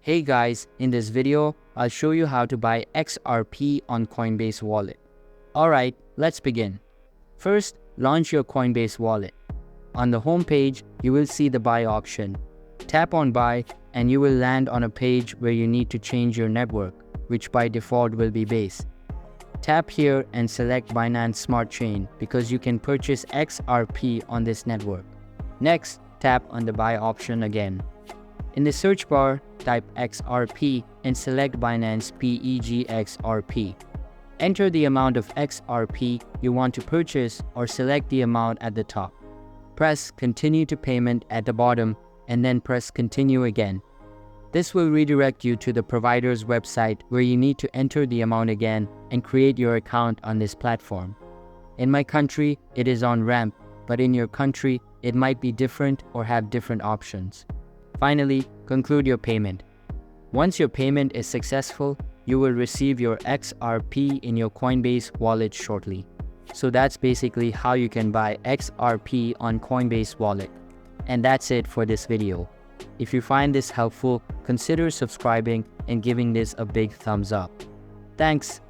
Hey guys, in this video, I'll show you how to buy XRP on Coinbase Wallet. Alright, let's begin. First, launch your Coinbase Wallet. On the home page, you will see the buy option. Tap on buy and you will land on a page where you need to change your network, which by default will be Base. Tap here and select Binance Smart Chain because you can purchase XRP on this network. Next, tap on the buy option again. In the search bar, type XRP and select Binance XRP. Enter the amount of XRP you want to purchase or select the amount at the top. Press Continue to Payment at the bottom and then press Continue again. This will redirect you to the provider's website where you need to enter the amount again and create your account on this platform. In my country, it is on Ramp, but in your country, it might be different or have different options. Finally, conclude your payment. Once your payment is successful, you will receive your XRP in your Coinbase wallet shortly. So that's basically how you can buy XRP on Coinbase Wallet. And that's it for this video. If you find this helpful, consider subscribing and giving this a big thumbs up. Thanks.